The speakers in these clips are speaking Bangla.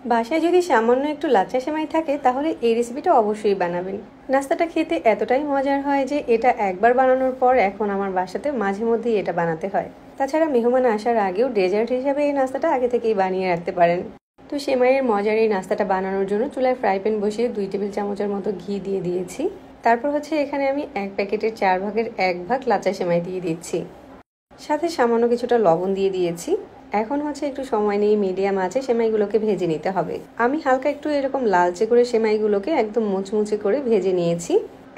বাসায় যদি সামান্য একটু লাচ্ছা সেমাই থাকে তাহলে এই রেসিপিটা অবশ্যই বানাবেন। নাস্তাটা খেতে এতটাই মজার হয় যে এটা একবার বানানোর পর এখন আমার বাসাতে মাঝে মধ্যেই এটা বানাতে হয়। তাছাড়া মেহমান আসার আগেও ডেজার্ট হিসাবে এই নাস্তাটা আগে থেকেই বানিয়ে রাখতে পারেন। তো সেমাইয়ের মজার এই নাস্তাটা বানানোর জন্য চুলায় ফ্রাই প্যান বসিয়ে 2 টেবিল চামচের মতো ঘি দিয়ে দিয়েছি। তারপর এখানে আমি 1 প্যাকেটের 4 ভাগের 1 ভাগ লাচ্ছা সেমাই দিয়ে দিচ্ছি, সাথে সামান্য কিছুটা লবণ দিয়ে দিয়েছি। এখন একটু সময় নিয়ে মিডিয়াম আঁচে সেমাইগুলোকে ভেজে নিতে হবে। আমি হালকা একটু এরকম লালচে করে সেমাইগুলোকে একদম মুচমুচে করে ভেজে নিয়েছি।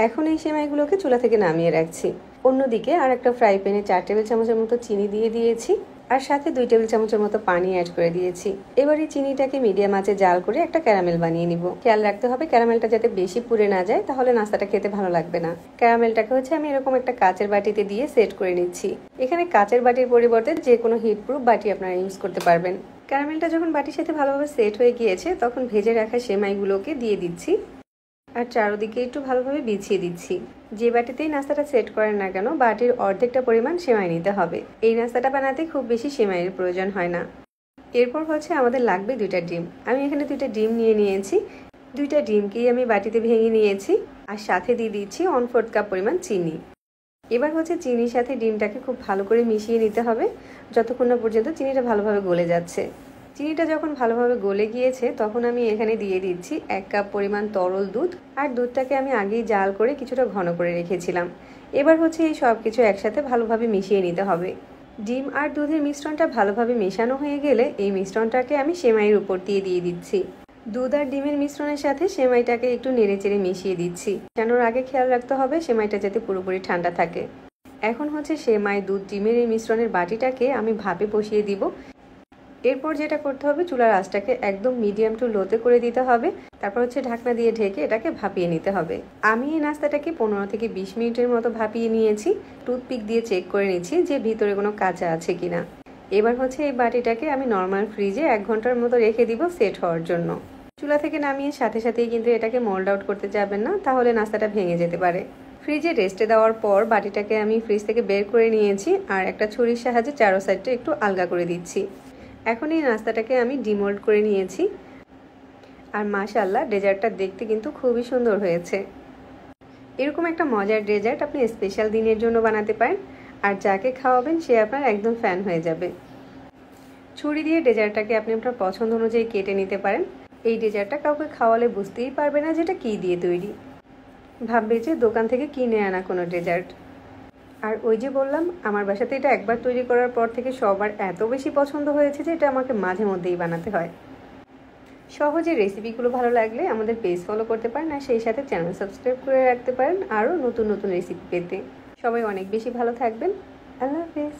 এখন এই সেমাইগুলোকে চুলা থেকে নামিয়ে রাখছি। অন্যদিকে আর একটা ফ্রাই প্যানে 4 টেবিল চামচের মতো চিনি দিয়ে দিয়েছি, আর সাথে 2 টেবিল চামচের মতো পানি অ্যাড করে দিয়েছি। এবার এই চিনিটাকে মিডিয়াম আঁচে জাল করে একটা ক্যারামেল বানিয়ে নিব। খেয়াল রাখতে হবে ক্যারামেলটা যাতে বেশি পুড়ে না যায়, তাহলে নাস্তাটা খেতে ভালো লাগবে না। ক্যারামেলটাকে আমি এরকম একটা কাচের বাটিতে দিয়ে সেট করে নিচ্ছি। এখানে কাচের বাটির পরিবর্তে যে কোনো হিট প্রুফ বাটি আপনারা ইউজ করতে পারবেন। ক্যারামেলটা যখন বাটির সাথে ভালোভাবে সেট হয়ে গিয়েছে তখন ভেজে রাখা সেমাইগুলোকে দিয়ে দিচ্ছি, আর চারদিকে একটু ভালোভাবে বিছিয়ে দিচ্ছি। যে বাটিতেই নাস্তাটা সেট করেন না কেন বাটির অর্ধেকটা পরিমাণ সেমাই নিতে হবে। এই নাস্তাটা বানাতে খুব বেশি সেমাইয়ের প্রয়োজন হয় না। এরপর আমাদের লাগবে 2টা ডিম। আমি এখানে 2টা ডিম নিয়ে নিয়েছি। 2টা ডিমকেই আমি বাটিতে ভেঙে নিয়েছি, আর সাথে দিয়ে দিচ্ছি 1/4 কাপ পরিমাণ চিনি। এবার চিনির সাথে ডিমটাকে খুব ভালো করে মিশিয়ে নিতে হবে যতক্ষণ না পর্যন্ত চিনিটা ভালোভাবে গলে যাচ্ছে। চিনিটা যখন ভালোভাবে গলে গিয়েছে তখন আমি এখানে দিয়ে দিচ্ছি 1 কাপ পরিমাণ তরল দুধ, আর দুধটাকে আমি আগেই জাল করে কিছুটা ঘন করে রেখেছিলাম। এবার এই সব কিছু একসাথে ভালোভাবে মিশিয়ে নিতে হবে। ডিম আর দুধের মিশ্রণটা ভালোভাবে মেশানো হয়ে গেলে এই মিশ্রণটাকে আমি সেমাইয়ের উপর দিয়ে দিচ্ছি। দুধ আর ডিমের মিশ্রণের সাথে সেমাইটাকে একটু নেড়েচেড়ে মিশিয়ে দিচ্ছি। মেশানোর আগে খেয়াল রাখতে হবে সেমাইটা যাতে পুরোপুরি ঠান্ডা থাকে। এখন সেমাই, দুধ, ডিমের এই মিশ্রণের বাটিটাকে আমি ভাপে বসিয়ে দিব। এরপর যেটা করতে হবে চুলার আঁচটাকে একদম মিডিয়াম টু লোতে করে দিতে হবে। তারপর ঢাকনা দিয়ে ঢেকে এটাকে ভাপিয়ে নিতে হবে। আমি এই নাস্তাটাকে 15 থেকে 20 মিনিটের মতো ভাপিয়ে নিয়েছি। টুথপিক দিয়ে চেক করে নিচ্ছি যে ভিতরে কোনো কাঁচা আছে কিনা। এবার এই বাটিটাকে আমি নর্মাল ফ্রিজে 1 ঘন্টার মতো রেখে দিব সেট হওয়ার জন্য। চুলা থেকে নামিয়ে সাথে সাথেই কিন্তু এটাকে মোল্ড আউট করতে যাবেন না, তাহলে নাস্তাটা ভেঙে যেতে পারে। ফ্রিজে রেস্টে দেওয়ার পর বাটিটাকে আমি ফ্রিজ থেকে বের করে নিয়েছি, আর একটা ছুরির সাহায্যে চারো সাইডটা একটু আলগা করে দিচ্ছি। এখন এই নাস্তাটাকে আমি ডিমোল্ড করে নিয়েছি, আর মাশাআল্লাহ ডেজার্টটা দেখতে কিন্তু খুবই সুন্দর হয়েছে। এরকম একটা মজার ডেজার্ট আপনি স্পেশাল দিনের জন্য বানাতে পারেন, আর যাকে খাওয়াবেন সে আপনার একদম ফ্যান হয়ে যাবে। ছুরি দিয়ে ডেজার্টটাকে আপনি আপনার পছন্দ অনুযায়ী কেটে নিতে পারেন। এই ডেজার্টটা কাউকে খাওয়ালে বুঝতেই পারবে না যেটা কী দিয়ে তৈরি, ভাববে যে দোকান থেকে কিনে আনা কোনো ডেজার্ট। আর ওই যে বললাম আমার বাসাতে এটা একবার তৈরি করার পর থেকে সবার এত বেশি পছন্দ হয়েছে যে এটা আমাকে মাঝে মধ্যেই বানাতে হয়। সহজে রেসিপিগুলো ভালো লাগলে আমাদের পেজ ফলো করতে পারেন, আর সেই সাথে চ্যানেল সাবস্ক্রাইব করে রাখতে পারেন আরও নতুন নতুন রেসিপি পেতে। সবাই অনেক বেশি ভালো থাকবেন। আল্লাহ হাফেজ।